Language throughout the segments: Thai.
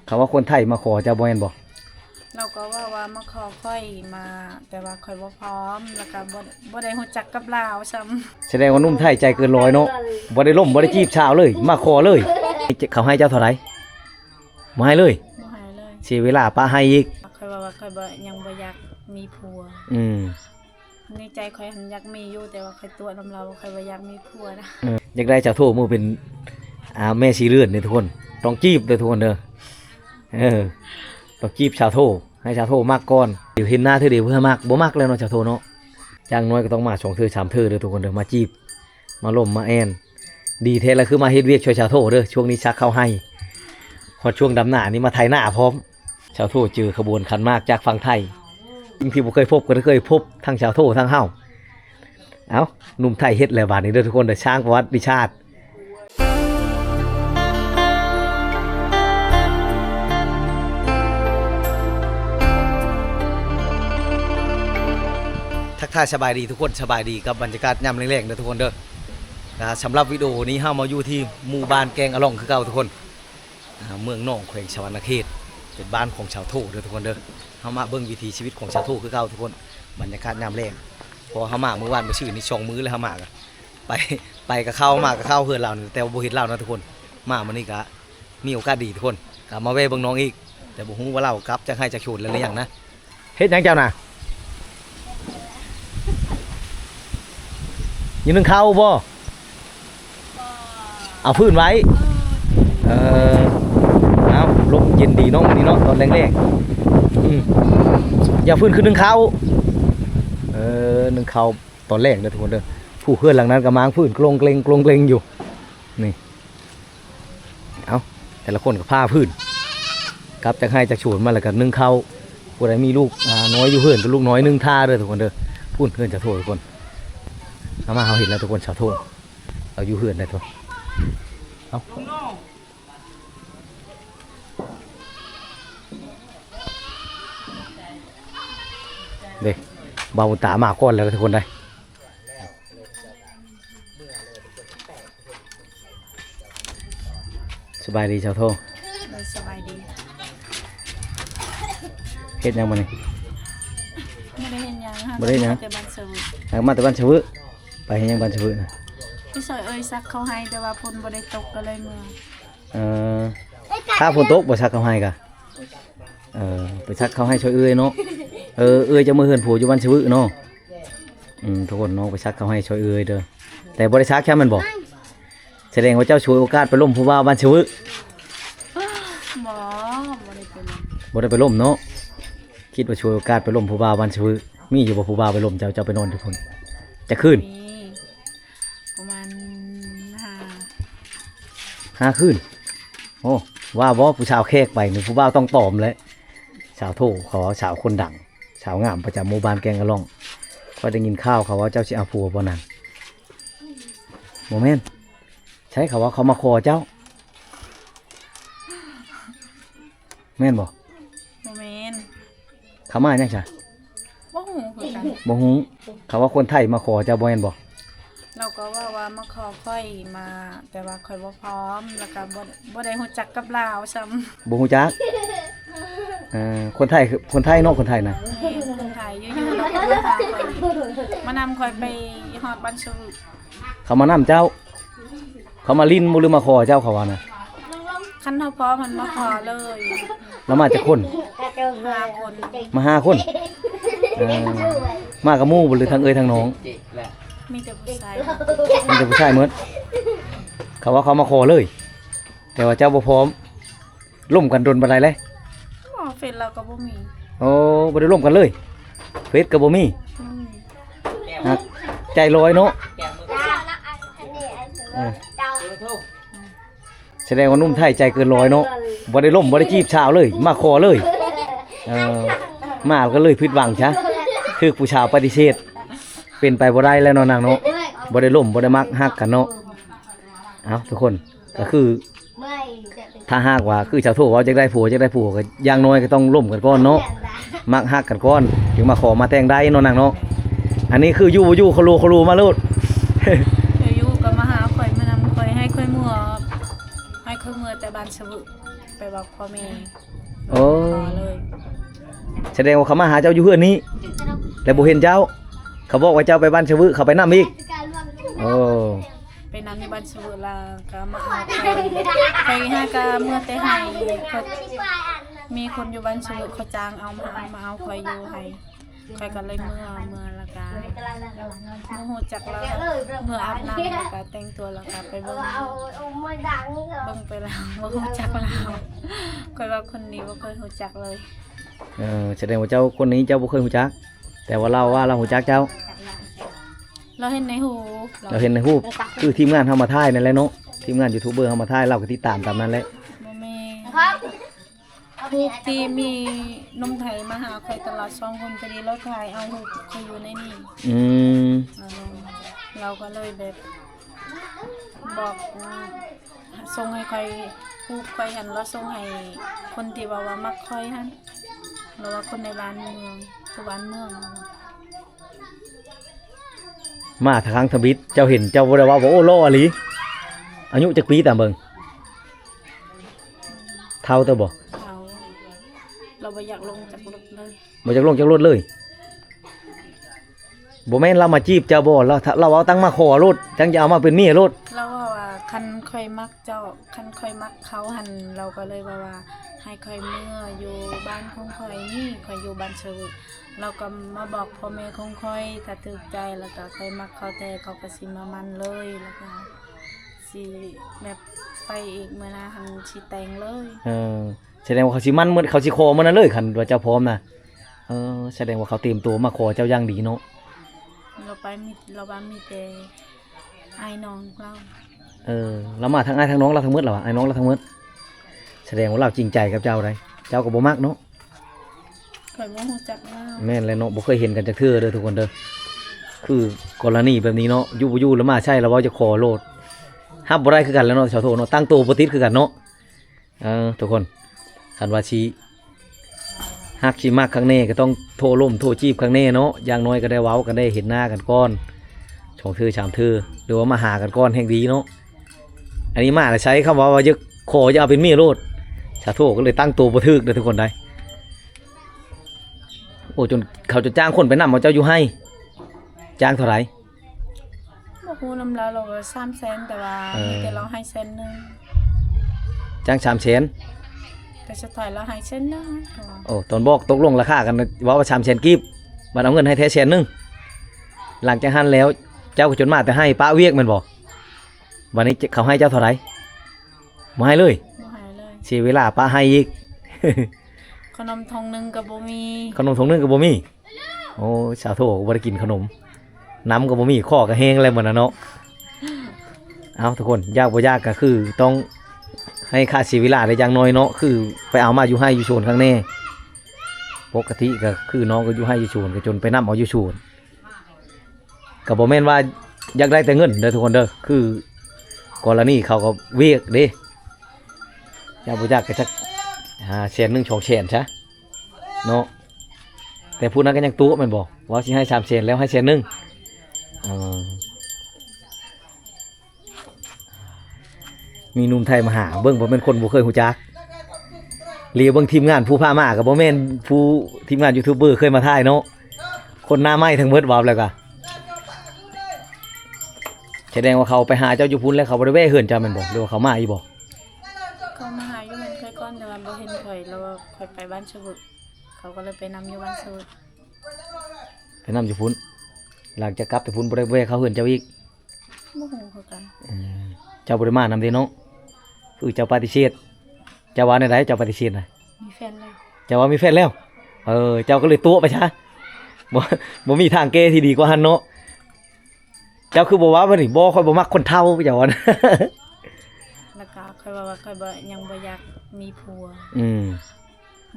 คำว่าคนไทยมาขอเจ้าบ่แม่นบ่เราก็ว่ามาขอค่อยมาแต่ว่าค่อยบ่พร้อมแล้วก็บ่ได้ฮู้จักกับลาวซ้ำแสดงว่านุ่มไทยใจเกินร้อยเนาะบ่ได้ล่มบ่ได้จีบชาวเลยมาขอเลยเขาให้เจ้าเท่าไหร่บ่ให้เลย บ่ให้เลย เสียเวลาป้าให้อีกค่อยว่าค่อยบ่ยังบ่อยากมีผัวในใจค่อยหันอยากมีอยู่แต่ว่าค่อยตัวน้ำเราค่อยบ่อยากมีผัวนะอยากได้เจ้าโทมือเป็นแม่ชีเลือดนี่ทุกคนต้องจีบเด้อทุกคนเด้อต้องจีบชาวโทให้ชาวโทมากก่อนเดี๋ยวเห็นหน้าเธอเดี๋ยวเพื่อมากบ่มากแล้วเนาะชาวโทเนาะอย่างน้อยก็ต้องมา2 เทื่อ 3 เทื่อเด้อทุกคนเด้อมาจีบมาล่มมาแอนดีแท้แล้วคือมาเฮ็ดเวียกช่วยชาวโทเด้อช่วงนี้ชักเข้าให้พอช่วงดำหน้านี่มาไถหน้าพร้อมชาวโทเจอขบวนขันหมากจากฝั่งไทยที่บ่เคยพบก็เคยพบทั้งชาวโททั้งเฮาเอ้าหนุ่มไทยเฮ็ดแล้วบาดนี้เด้อทุกคนเด้อช้างประวัติศาสตร์ทักทายสบายดีทุกคนสบายดีกับบรรยากาศยามแรงๆเด้อทุกคนเด้อสำหรับวิดีโอนี้เฮามาอยู่ที่หมู่บ้านแกงอะล่องคือเก่าทุกคนเมืองหนองแขวงชวนาเขตเป็นบ้านของชาวโทเด้อทุกคนเด้อเฮามาเบิ่งวิถีชีวิตของชาวโทคือเก่าทุกคนบรรยากาศยามแรงพอเฮามาเมื่อวานมื้อชื่อนี่2 มื้อแล้วเฮามาก็ไปกับเข้ามากับเข้าเพื่อนเราแต่บ่เฮ็ดเรานะทุกคนมามื้อนี้ก็มีโอกาสดีทุกคนก็มาแวะเบิ่งน้องอีกแต่บ่ฮู้ว่าเรากลับจะให้จะโชนแล้วหรือยังนะเฮ็ดหยังเจ้าน่ะยังนึ่งข้าวบ่เอาพื้นไว้เอาลมเย็นดีเนาะนี่เนาะตอนแรงๆอย่าพื้นคือนึ่งข้าวนึ่งข้าวตอนแรกเด้อทุกคนเด้อผู้เพื่อนหลังนั้นก็มางพื้นกลงเกรงอยู่นี่เอาแต่ละคนก็ผ้าพื้นครับจะให้จะฉวนมาแล้วก็นึ่งข้าวผู้ใดมีลูกน้อยอยู่เพื่อนก็ลูกน้อยนึ่งท่าเด้อทุกคนเด้อพูดเพื่อนจะโทษทุกคนเอามาเขาเห็นแล้วทุกคนชาวโทษเอาอยู่เหือนได้ทุกเอาเด็กเบาตามาก้อนแล้วทุกคนได้สบายดีชาวโทษสบายดีเฮ็ดยังมาเนี่ยไม่ได้เห็นยังค่ะไม่ได้ยังแต่บ้านเซอร์วิสมาแต่บ้านชาวไปเห็นยังบ้านชาวนะพี่สอยซักเขาให้แต่ว่าฝนบ่ได้ตกก็เลยเมื่อถ้าฝนตกบ่ซักเขาให้กะไปซักเขาให้ช่วยเนาะจะมาเฮือนผัวอยู่บ้านชาวเนาะทุกคนน้องไปซักเขาให้ช่วยเด้อแต่บ่ได้ซักแค่มันบอกแสดงว่าเจ้าช่วยโอกาสไปล่มผู้บ่าวบ้านชาวบ่ได้ไปล่มเนาะคิดว่าช่วยโอกาสไปล่มผู้บ่าวบ้านชาวมีอยู่บ่ผู้บ่าวไปล่มเจ้าไปนอนทุกคนจะขึ้นประมาณ5 คืนโอ้ว่าบ่ผู้ชาวแขกไปนี่ผู้บ่าวต้องตอมเลยสาวโทเขาสาวคนดังสาวงามประจำหมู่บ้านแกงกะล่องก็ได้ยินข่าวเขาว่าเจ้าสิเอาผัวบ่นั่นโมเมนต์ใช่เขาว่าเขามาขอเจ้าแม่นบ่โมเมนต์เขามาจังซั่นบ่ฮู้คือกันบ่ฮู้เขาว่าคนไทยมาขอเจ้าบ่แม่นบ่เราก็ว่ามาขอค่อยมาแต่ว่าค่อยบ่พร้อมแล้วก็บ่ได้ฮู้จักกับลาวซ้ำบ่ฮู้จักคนไทยคือคนไทยเนาะคนไทยนะคนไทยอยู่ๆแล้วก็มาหาค่อยมานำค่อยไปฮอดบ้านสูเขามานำเจ้าเขามาลิ้นบ่หรือมาขอเจ้าเขาว่านะคันเฮาพร้อมมันมาขอเลยแล้วมาจากคน5 คนมา5 คนมากับหมู่บ่หรือทางทางน้องมีแต่ผู้ชายหมดเขาว่าเขามาขอเลยแต่ว่าเจ้าบ่พร้อมล่มกันโดนบ่ได้เลยเฟซเราก็บ่มีโอ้บ่ได้ล่มกันเลยเฟซก็บ่มีใจลอยเนาะแสดงว่านุ่มไทยใจเกินร้อยเนาะบ่ได้ล่มบ่ได้จีบชาวเลยมาขอเลยมาก็เลยผิดหวังซะคือผู้ชาวปฏิเสธเป็นไปบ่ได้แล้วเนาะนางเนาะบ่ได้ล่มบ่ได้มักฮักกันเนาะเอาทุกคนก็คือถ้าหากว่าคือชาวโทว่าจะได้ผัวก็อย่างน้อยก็ต้องล่มกันก่อนเนาะมักฮักกันก่อนถึงมาขอมาแต่งได้เนาะนางเนาะอันนี้คืออยู่เขารู้มาโลดอยู่ก็มาหาข่อยมานำข่อยให้ข่อยเมื่อแต่บ้านสวุไปว่า บอกพ่อแม่ โอ้ ต่อเลย แสดงว่าเขามาหาเจ้าอยู่เฮือนนี้แล้วบ่เห็นเจ้าเขาบอกว่าเจ้าไปบ้านชะวึเขาไปนำอีกโอ้ ไปนำในบ้านสวุลาก็มาเอาไปหากะเมื่อแต่ให้เขามีคนอยู่บ้านสวุเขาจ้างเอามาเอาคอยอยู่ให้คอยก็เลยเมื่อแล้วก็เมื่อฮู้จักแล้วเมื่ออาบน้ำแล้วก็แต่งตัวแล้วก็ไปเบิ่งไปแล้วบ่ฮู้จักแล้วคอยว่าคนนี้บ่เคยฮู้จักเลย แสดงว่าเจ้าคนนี้เจ้าบ่เคยฮู้จักแต่ว่าเราฮู้จักเจ้า เราเห็นในหู เราเห็นในรูปคือทีมงานเฮามาถ่ายนั่นแหละเนาะทีมงานยูทูบเบอร์เฮามาถ่ายเราก็ติดตามตามนั้นแหละ บ่แม่รูปที่มีนมไทยมาหาคอยตลอด2คนพอดีเราถ่ายเอารูปเขาอยู่ในนี่ อืม เราก็เลยแบบบอกส่งให้ใครผู้ใครหันแล้วส่งให้คนที่ว่ามักคอยหันหรือว่าคนในบ้านเมืองคือบ้านเมือง มาทางทบิดเจ้าเห็นเจ้าบ่ได้ว่าโอ้โลอหลีอายุจักปีตามเบิ่งเท่าเตอบ่ เราบ่อยากลงจากรถเลย บ่จักลงจากรถเลยบ่แม่นเรามาจีบเจ้าบ่เราเอาตังค์มาขอรถจังจะเอามาเป็นเมียรถ เราว่าคันค่อยมักเจ้าคันค่อยมักเขาหันเราก็เลยว่าให้ค่อยเมื่ออยู่บ้านของค่อยนี่ค่อยอยู่บ้านเชวุเราก็มาบอกพ่อแม่ของค่อยถ้าถูกใจแล้วก็ค่อยมักเขาแต่เขาก็สิมามันเลยแล้วก็สิแบบไปอีกมื้อนะหันสิแต่งเลย แสดงว่าเขาสิมั่นมื้อเขาสิขอมื้อนั้นเลยคันว่าเจ้าพร้อมนะแสดงว่าเขาเตรียมตัวมาขอเจ้าอย่างดีเนาะ เราบ้านมีแต่ไอ้น้องเรา เรามาทั้งอ้ายทั้งน้องเราทั้งหมดเหรอวะอ้ายน้องเราทั้งหมดแสดงว่าเราจริงใจกับเจ้าได้เจ้าก็บ่มักเนาะ ข่อยบ่ฮู้จักเรา แม่นแล้วเนาะบ่เคยเห็นกันจักเทื่อเด้อทุกคนเด้อคือกรณีแบบนี้เนาะอยู่บ่อยู่แล้วมาใช่แล้วเว้าจะขอโลดฮับบ่ได้คือกันแล้วเนาะชาวโทเนาะตั้งตัวบ่ติดคือกันเนาะทุกคนคันว่าสิฮักสิมักครั้งแน่ก็ต้องโทรล่มโทรจีบครั้งแน่เนาะอย่างน้อยก็ได้เว้ากันได้เห็นหน้ากันก่อน2เทื่อ3เทื่อหรือว่ามาหากันก่อนแห่งดีเนาะอันนี้มาแล้วใช้คำว่าจะขอจะเอาเป็นเมียโลดชาวโทก็เลยตั้งตัวบ่ถึกเด้อทุกคนได้โอ้จนเขาจะจ้างคนไปนำเอาเจ้าอยู่ให้จ้างเท่าไหร่ บ่ฮู้นำเราก็300,000แต่ว่ามีแต่เราให้100,000 จ้าง300,000 แต่สุดท้ายเราให้100,000 โอ้ตอนบอกตกลงราคากันว่า300,000กีบมันเอาเงินให้แท้100,000หลังจากนั้นแล้วเจ้าก็จนมาแต่ให้ป้าเวียกแม่นบ่วันนี้เขาให้เจ้าเท่าไหร่บ่ให้เลย บ่ให้เลย เสียเวลาป้าให้อีก ขนมทงหนึงก็บ่มี ขนมถุงนึงก็บ่มีโอ้สาวโทก็บ่ได้กินขนมน้ำก็บ่มีข้อก็แห้งแล้วหมดน่ะเนาะเอาทุกคนยากบ่ยากก็คือต้องให้ค่าเสียเวลาได้อย่างน้อยเนาะคือไปเอามาอยู่ให้อยู่โชนข้างแน่ปกติก็คือน้องก็อยู่ให้อยู่โชนก็จนไปนำเอาอยู่โชนก็บ่แม่นว่าอยากได้แต่เงินเด้อทุกคนเด้อคือกรณีเขาก็เวียกเด้ยากบ่ยากก็จัก100,000 200,000ซะเนาะแต่ผู้นั้นก็ยังตู้แม่นบ่ว่าสิให้300,000แล้วให้100,000มีหนุ่มไทยมาหาเบิ่งบ่แม่นคนบ่เคยฮู้จักเรียเบิ่งทีมงานผู้พามาก็บ่แม่นผู้ทีมงานยูทูบเบอร์เคยมาถ่ายเนาะคนหน้าไม้ทั้งหมดว่าแล้วก็แสดงว่าเขาไปหาเจ้าอยู่พุ่นแล้วเขาบ่ได้แวะเฮือนเจ้าแม่นบ่หรือว่าเขามาอีบ่ เขามาหาอยู่มันเคยก่อนแต่ว่าบ่เห็นข่อยแล้วว่าข่อยไปบ้านชวุเขาก็เลยไปนำอยู่บ้านชวุ ไปนำอยู่พุ่นหลังจากกลับไปพุ่นบ่ได้แวะเขาเฮือนเจ้าอีก บ่ฮู้คือกัน เจ้าบ่ได้มานำเด้เนาะคือเจ้าปฏิเสธเจ้าว่าในใดเจ้าปฏิเสธน่ะ มีแฟนแล้ว เจ้าว่ามีแฟนแล้วเจ้าก็เลยตัวไปซะบ่มีทางเกที่ดีกว่าหั่นเนาะเจ้าคือบ่ว่าบ่นี่บ่ค่อยบ่มักคนเฒ่าเจ้าว่านะ แล้วก็ข่อยว่าข่อยบ่ยังบ่อยากมีผัว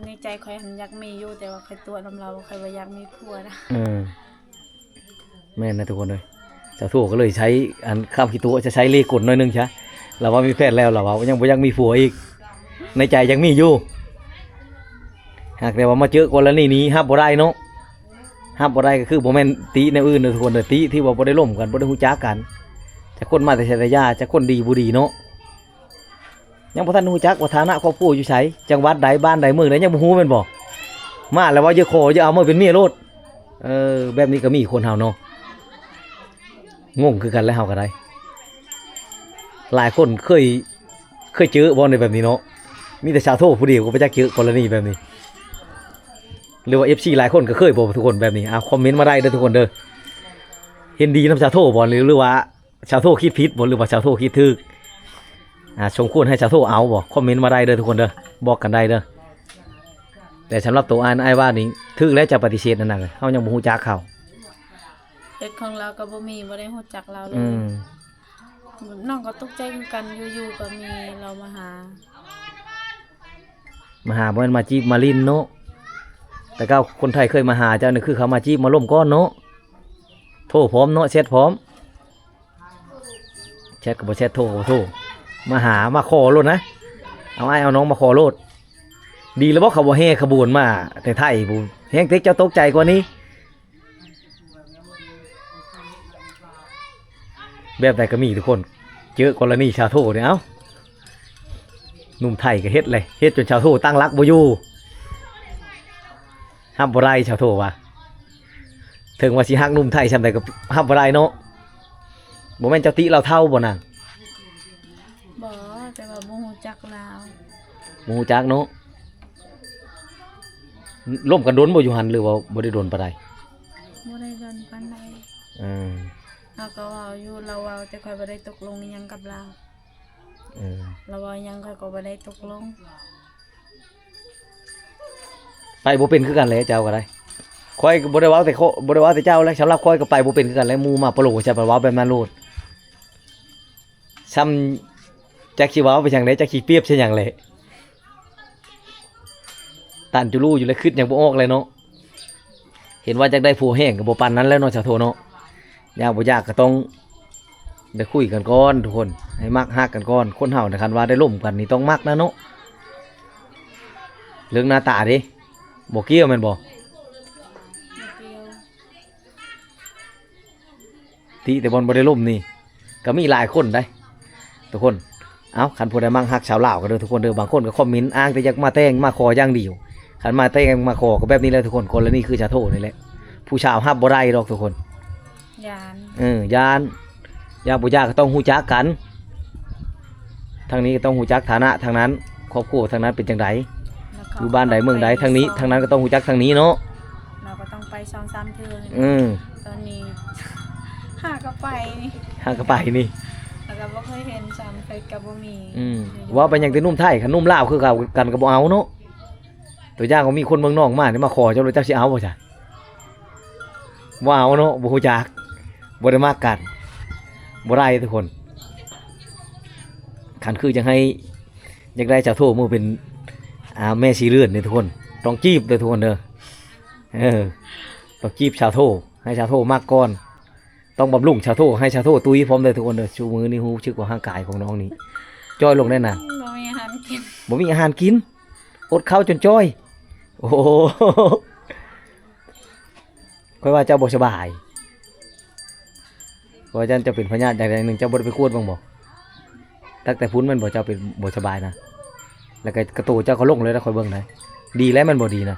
ในใจข่อยหันอยากมีอยู่แต่ว่าข่อยตัวนํเราข่อยบ่อยากมีผัวนะ แม่นนะทุกคนเลยเจ้าทั่วก็เลยใช้อันข้ามขี้ตัวจะใช้เลขกดหน่อยนึงซะเราว่ามีแฟนแล้วเราว่ายังบ่ยังมีผัวอีกในใจยังมีอยู่หากแต่ว่ามาเจอกรณีนี้ฮับบ่ได้เนาะฮับบ่ได้ก็คือบ่แม่นติแนวอื่นเด้อทุกคนเด้อติที่ว่าบ่ได้ร่วมกันบ่ได้ฮู้จักกันจะคนมาแต่ชายยาจะคนดีบ่ดีเนาะ ยังบ่ทันฮู้จักว่าฐานะครอบครัวอยู่ไสจังหวัดใดบ้านใดเมืองใดยังบ่ฮู้แม่นบ่มาแล้วว่าอย่าขออย่าเอามาเป็นเมียโลดแบบนี้ก็มีคนเฮาเนาะงงคือกันแล้วเฮาก็ได้หลายคนเคยเจอบ่ในแบบนี้เนาะมีแต่ชาวโทผู้เดียวก็บ่จักเจอกรณีแบบนี้หรือว่า FC หลายคนก็เคยบ่ทุกคนแบบนี้คอมเมนต์มาได้เด้อทุกคนเด้อเห็นดีนำชาวโทบ่หรือว่าชาวโทคิดผิดบ่หรือว่าชาวโทคิดถูกสมควรให้ชาวโทเอาบ่คอมเมนต์มาได้เด้อทุกคนเด้อบอกกันได้เด้อแต่สำหรับตัวอ้ายว่านี่ถูกแล้วจะปฏิเสธนั่นน่ะเฮายังบ่ฮู้จักเขา เฮ็ดของเราก็บ่มีบ่ได้ฮู้จักเราเลยน้องก็ตกใจคือกันอยู่ๆก็มีเรามาหาบ่แม่นมาจีบมาลิ้นเนาะแต่ก็คนไทยเคยมาหาเจ้านี่คือเขามาจีบมาล่มก้อนเนาะโทรพร้อมเนาะแชทพร้อมแชทก็บ่แชทโทรก็โทรมาหามาขอโลดนะเอาอ้ายเอาน้องมาขอโลดดีแล้วบ่เขาบ่แห่ขบวนมาแต่ไทยผู้แฮงเต็กเจ้าตกใจกว่านี้แบบใดก็มีทุกคนเจอกรณีชาวโทเนี่ยเอ้าหนุ่มไทยก็เฮ็ดเลยเฮ็ดจนชาวโทตั้งรักบ่อยู่ห้ามบ่ได้ชาวโทว่าถึงว่าสิฮักหนุ่มไทยซำใดก็ห้ามบ่ได้เนาะบ่แม่นเจ้าติเราเท่าบ่น่ะ บ่แต่ว่าบ่ฮู้จักลาว บ่ฮู้จักเนาะร่วมกันโดนบ่อยู่หั่นหรือว่าบ่ได้โดนปานใด บ่ได้เดินปานใด อืม เราก็เว้าอยู่เราเว้าแต่ค่อยบ่ได้ตกลงอิหยังกับเราเราเว้าอิหยังค่อยก็บ่ได้ตกลง ไปบ่เป็นคือกันแหละเจ้าก็ได้ข้อยก็บ่ได้เว้าแต่บ่ได้เว้าแต่เจ้าแล้วสำหรับข้อยก็ไปบ่เป็นคือกันแล้วหมู่มาปะโลจะไปเว้าแบบนั้นโลดซ้ำจักสิเว้าไปจังได๋จักสิเปรียบใช่หยังแหละตันจุลูอยู่แล้วคิดหยังบ่ออกเลยเนาะเห็นว่าจักได้ผู้แห้งก็บ่ปานนั้นแล้วเนาะชาวโทเนาะยากบ่ยากก็ต้องได้คุยกันก่อนทุกคนให้มักฮักกันก่อนคนเฮาน่ะคันว่าได้ร่วมกันนี่ต้องมักนะเนาะเรื่องหน้าตาดิบ่เกี่ยวแม่นบ่ เดียว ที่แต่บอลบ่ได้ล่มนี่ก็มีหลายคนได้ทุกคนเอาคันผู้ใดมั่งฮักชาวลาวก็เด้อทุกคนเด้อบางคนก็คอมเมนต์อ้างแต่อยากมาแต่งมาขออย่างเดียวคันมาแต่งมาขอก็แบบนี้แหละทุกคนคนละนี่คือชาโทนี่แหละผู้ชาวฮับบ่ได้ดอกทุกคน ยาน ยานยาบ่ยากก็ต้องฮู้จักกันทางนี้ก็ต้องฮู้จักฐานะทางนั้นครอบครัวทางนั้นเป็นจังไดอยู่บ้านใดเมืองใดทางนี้ทางนั้นก็ต้องฮู้จักทางนี้เนาะ เราก็ต้องไป2-3เทื่อ ตอนนี้ หาก็ไปนี่ ทางก็ไปนี่ แล้วก็บ่เคยเห็นซ้ำเคยก็บ่มี ว่าไปยังแต่นุ่มไทยคันนุ่มลาวคือเขากันก็บ่เอาเนาะตัวอย่างก็มีคนเมืองนอกมานี่มาขอเจ้าเลยเจ้าสิเอาบ่จ้ะบ่เอาเนาะบ่ฮู้จักบ่ได้มากันบ่ได้ทุกคนคันคือจังให้อยากได้เจ้าโทมือเป็นแม่สีเลือดนี่ทุกคนต้องจีบเด้อทุกคนเด้อต้องจีบชาวโทให้ชาวโทมากก่อนต้องบำรุงชาวโทให้ชาวโทตุ้ยพร้อมเด้อทุกคนเด้อชูมือนี่ฮู้ชึกว่าร่างกายของน้องนี่จ้อยลงได้น่ะ บ่มีอาหารกิน บ่มีอาหารกินอดข้าวจนจ้อยโอ้โหค่อยว่าเจ้าบ่สบายว่าเจ้าจะเป็นพญาติอย่างใดหนึ่งเจ้าบ่ได้ไปกวดบ้างบ่ตั้งแต่พุ่นมันบ่เจ้าเป็นบ่สบายนะแล้วก็กระตูเจ้าก็ลงเลยแล้วค่อยเบิ่งได้ดีแล้วมันบ่ดีนะ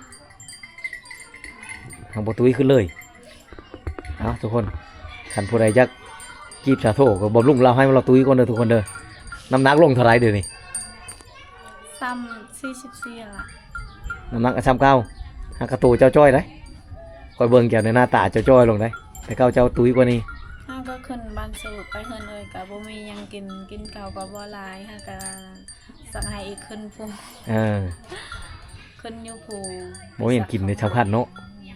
ทางบ่ตุ้ยขึ้นเลยเอาทุกคนคันผู้ใดอยากจีบชาโทก็บำรุงเราให้เราตุ้ยก่อนเด้อทุกคนเด้อน้ำหนักลงเท่าไหร่เดี๋ยวนี้ ซ้ำ44ล่ะ น้ำหนักซ้ำเก้าหากระตูเจ้าจ้อยได้คอยเบิ่งแก้วในหน้าตาเจ้าจ้อยลงได้แต่เก้าเจ้าตุ้ยกว่านี้ ถ้าก็ขึ้นบ้านสูบไปเฮือนเลยก็บ่มีหยังกินข้าวก็บ่หลายฮะก็สั่งให้อีกขึ้นผู้ ขึ้นอยู่ผู้ บ่เห็นกินในชาวพันเนาะ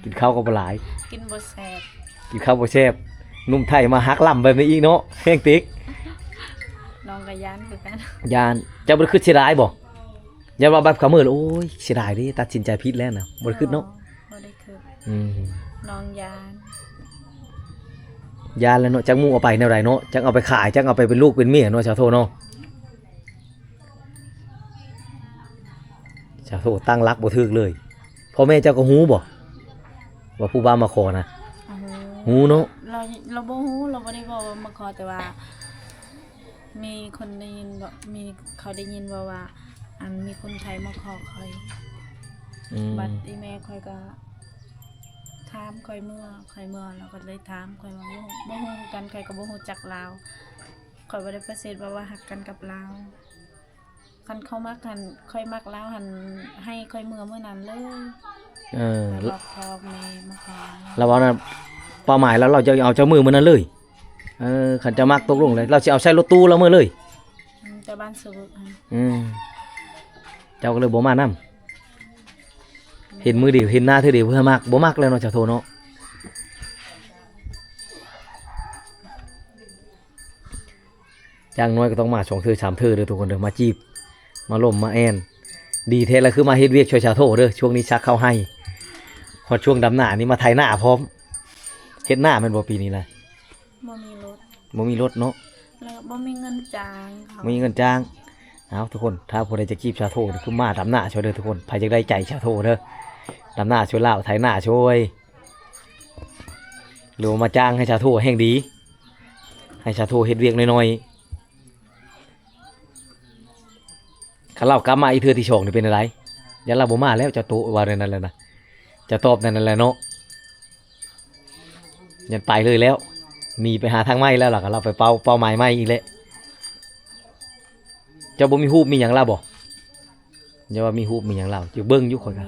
กินข้าวก็บ่หลาย กินบ่แซ่บ กินข้าวบ่แซ่บนุ่มไทยมาฮักล่ำแบบนี้อีกเนาะแห้งติ๊ก น้องก็ย้านคือกัน ยานเจ้าบ่ได้คิดเสียดายบ่อย่าว่าแบบเขามือโอ้ยเสียดายเดิตัดสินใจผิดแล้วนะบ่ได้คิดเนาะ บ่ได้คิด น้องย้าน ยานแล้วเนาะจักมู่เอาไปแนวใดเนาะจักเอาไปขายจักเอาไปเป็นลูกเป็นเมียเนาะชาวโทเนาะชาวโทตั้งรักบ่ถึกเลยพ่อแม่เจ้าก็ฮู้บ่ว่าผู้บ่าวมาขอนะ โอ้โห ฮู้เนาะ เราบ่ฮู้เราบ่ได้บอกว่ามาขอแต่ว่า มีคนได้ยินว่ามีเขาได้ยินว่าอันมีคนไทยมาขอคอย บัดอีแม่คอยก็ถามคอยเมื่อแล้วก็เลยถามคอยว่าบ่ฮู้กันคอยก็บ่ฮู้จักลาวคอยบ่ได้ประเสริฐว่าฮักกันกับลาวคันเขามักกันคอยมักลาวหันให้คอยเมื่อนั้นเลยแล้วบอกพ่อแม่มาขอ แล้วว่านั้นเป้าหมายแล้วเราจะเอาเจ้ามือมื้อนั้นเลยขันจะมักตกลงเลยเราสิเอาใช้รถตู้แล้วมื้อเลย แต่บ้านสวุกหั่น เจ้าก็เลยบ่มานำเห็นมือเดียวเห็นหน้าเธอเดียวเพื่อมักบ่มักแล้วเนาะเจ้าโทเนาะอย่างน้อยก็ต้องมา2เทื่อ3เทื่อเด้อทุกคนเด้อมาจีบมาล่มมาแอนดีแท้แล้วคือมาเฮ็ดเวียกช่วยชาวโทเด้อช่วงนี้ชักเข้าให้พอช่วงดำหน้านี่มาไถหน้าพร้อมเฮ็ดหน้าแม่นบ่ปีนี้นะ บ่มีรถ บ่มีรถเนาะ แล้วบ่มีเงินจ้างเขา บ่มีเงินจ้างเอาทุกคนถ้าผู้ใดจะจีบชาวโทนี่คือมาดำหน้าช่วยเด้อทุกคนใครจะได้ใจชาวโทเด้อดำหน้าช่วยลาวไถหน้าช่วยหรือว่ามาจ้างให้ชาวโทแห่งดีให้ชาวโทเฮ็ดเวียกน้อยๆคันเรากลับมาอีเทื่อที่2นี่เป็นอะไรยันเราบ่มาแล้วจะโตว่านั่นแหละนะจะตอบนั่นแหละเนาะยันไปเลยแล้วหนีไปหาทางใหม่แล้วล่ะก็เราไปเป้าหมายใหม่อีกแล้วเจ้าบ่มีฮูปมีหยังล่ะบ่อย่าว่ามีฮูปมีหยังล่ะอยู่เบิ่งอยู่ข่อยก็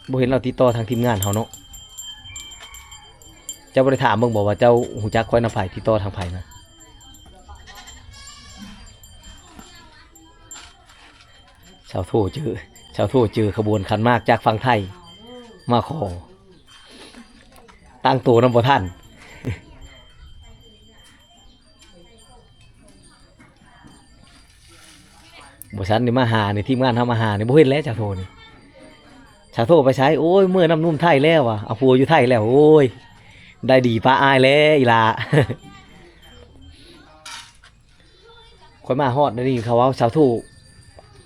บ่เห็นเราติดต่อทางทีมงานเฮาเนาะเจ้าบ่ได้ถามเบิ่งบ่ว่าเจ้าฮู้จักข่อยนำไผติดต่อทางไผนะชาวโทเจอขบวนขันหมากจากฝั่งไทยมาขอตั้งตัวนำบ่ทัน บ่ซันนี่มาหานี่ทีมงานเฮามาหานี่บ่เห็นแล้วชาวโทนี่ชาวโทไปใช้โอ้ยเมื่อน้ำนุ่มไทยแล้วอ่ะเอาผัวอยู่ไทยแล้วโอ้ยได้ดีป้าอายแล้วอีหล่ะ คนมาฮอดนี่เขาว่าชาวโท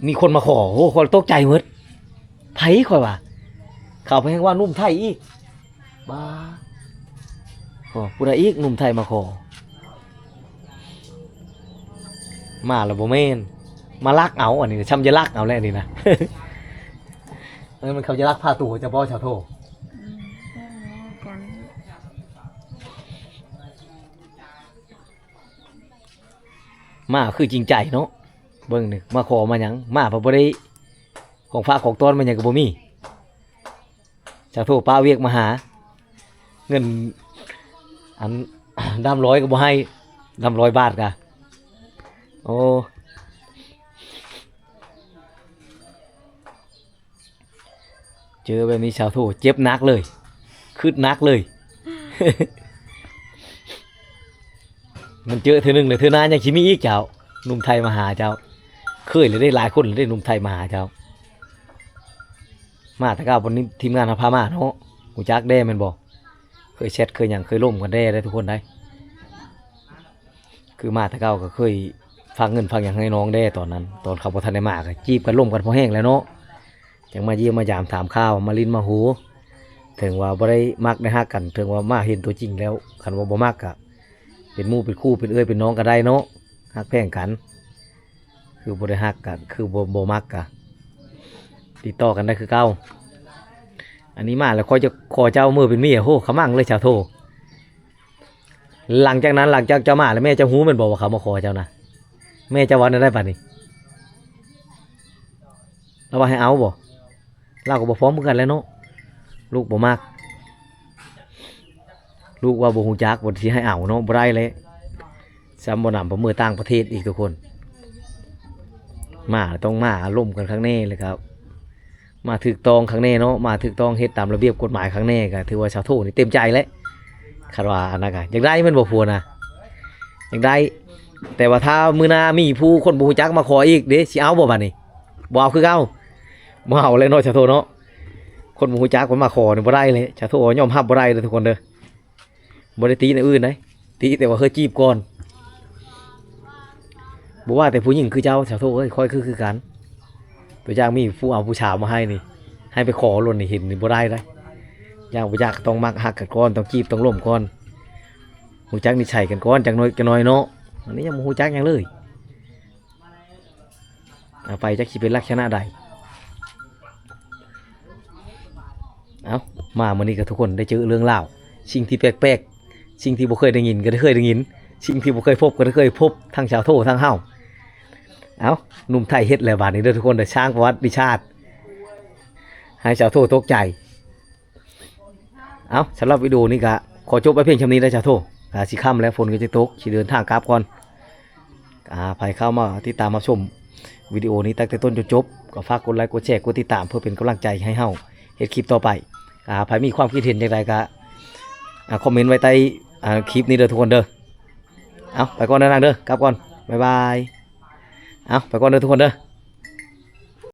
มีคนมาขอโอ้คนตกใจหมดไผข่อยว่าเขาไปแฮงว่านุ่มไทยอีกบ้าผู้ใดอีกนุ่มไทยมาขอมาแล้วบ่แม่นมาลักเอาอันนี้ช้ำจะลักเอาแล้วนี่นะ มันเขาจะลักพาตัวจะบ่ชาวโท ก่อน มาคือจริงใจเนาะเบิ่งนี่มาขอมาหยังมาเพราะบ่ได้ของฝากของต้อนมันหยังก็บ่มีชาวโทป้าเวียกมาหาเงินอัน ดำ100ก็บ่ให้ดำ100 บาทกะโอ้เจอแบบนี้ชาวโทเจ็บหนักเลยคืดหนักเลย มันเจอเธอหนึ่งเลยเธอหน้ายังชิมีอีกเจ้าหนุ่มไทยมาหาเจ้าเคยเลยได้หลายคนเลยได้หนุ่มไทยมาหาเจ้ามาแต่ก้าวบนนี้ทีมงานพามาเนาะหูจักแด้แมันบอกเคยแชทเคยอย่างเคยล่มกันแด้ได้ทุกคนได้คือมาแต่ก้าวก็เคยฟังเงินฟังอย่างให้น้องแด้ตอนนั้นตอนเขาพอทันได้มาก็จีบกันล่มกันพอแห้งแล้วเนาะจังมาเยี่ยมมายามถามข้าวมาลิ้นมาหูถึงว่าบ่ได้มักได้ฮักกันถึงว่ามาเห็นตัวจริงแล้วคันว่าบ่มักกะเป็นหมู่เป็นคู่เป็นเอ้ยเป็นน้องก็ได้เนาะฮักแพงกันคือบ่ได้ฮักกันคือบ่มักกะติดต่อกันได้คือเก่าอันนี้มาแล้วค่อยจะขอเจ้ามือเป็นเมียโหขมั่งเลยชาวโทหลังจากนั้นหลังจากเจ้ามาแล้วแม่เจ้าฮู้แม่นบอกว่าเขามาขอเจ้านะแม่เจ้าวันนั้นได้ป่ะนี่เราว่าให้เอาบ่เราก็บ่พร้อมเหมือนกันแล้วเนาะลูกบ่มักลูกว่าบ่ฮู้จักบ่สิให้เอาเนาะบ่ได้เลยซ้ำบ่นำบ่มือต่างประเทศอีกทุกคนมาต้องมาร่วมกันครั้งแน่เลยครับมาถึกตองครั้งแน่เนาะมาถึกตองเฮ็ดตามระเบียบกฎหมายครั้งแน่ก็ถือว่าชาวโทนี่เต็มใจแล้วคาดว่าอันนั้นก็อยากได้มันบ่พัวนะอยากได้แต่ว่าถ้ามื้อหน้ามีผู้คนบ่ฮู้จักมาขออีกเด้สิเอาบ่บัดนี้บ่เอาคือเก่าบ่เอาเลยเนาะชาวโทเนาะคนบ่ฮู้จักคนมาขอนี่บ่ได้เลยชาวโทยอมรับบ่ได้เลยทุกคนเด้อบ่ได้ตีในอื่นเด้ตีแต่ว่าเคยจีบก่อนบ่ว่าแต่ผู้หญิงคือเจ้าชาวโทเอ้ยค่อยคือกันตัวอย่างมีผู้เอาผู้ชายมาให้นี่ให้ไปขอหล่นนี่เห็นนี่บ่ได้เด้อย่างบ่อยากต้องมักฮักกันก่อนต้องจีบต้องล่มก่อนฮู้จักนิสัยกันก่อนจักน้อยเนาะ อันนี้ยังบ่ฮู้จักหยังเลยเอาไปจักสิเป็นลักษณะใดเอามามื้อนี้ก็ทุกคนได้เจอเรื่องราวสิ่งที่แปลกๆสิ่งที่บ่เคยได้ยินก็ได้เคยได้ยินสิ่งที่บ่เคยพบก็ได้เคยพบทั้งชาวโททั้งเฮาเอาหนุ่มไทยเฮ็ดแล้วบาดนี้เด้อทุกคนได้สร้างประวัติศาสตร์ให้ชาวโทตกใจเอาสำหรับวิดีโอนี้ก็ขอจบไปเพียงเท่านี้นะชาวโทสิค่ำแล้วฝนก็จะตกสิเดินทางกลับก่อนไปเข้ามาติดตามมาชมวิดีโอนี้ตั้งแต่ต้นจนจบก็ฝากกดไลค์กดแชร์กดติดตามเพื่อเป็นกำลังใจให้เฮาเฮ็ดคลิปต่อไปใครมีความคิดเห็นอย่างไรก็คอมเมนต์ไว้ใต้คลิปนี้เด้อทุกคนเด้อเอาไปก่อนเด้อนางเด้อกลับก่อนบ๊ายบายเอาไปก่อนเด้อทุกคนเด้อ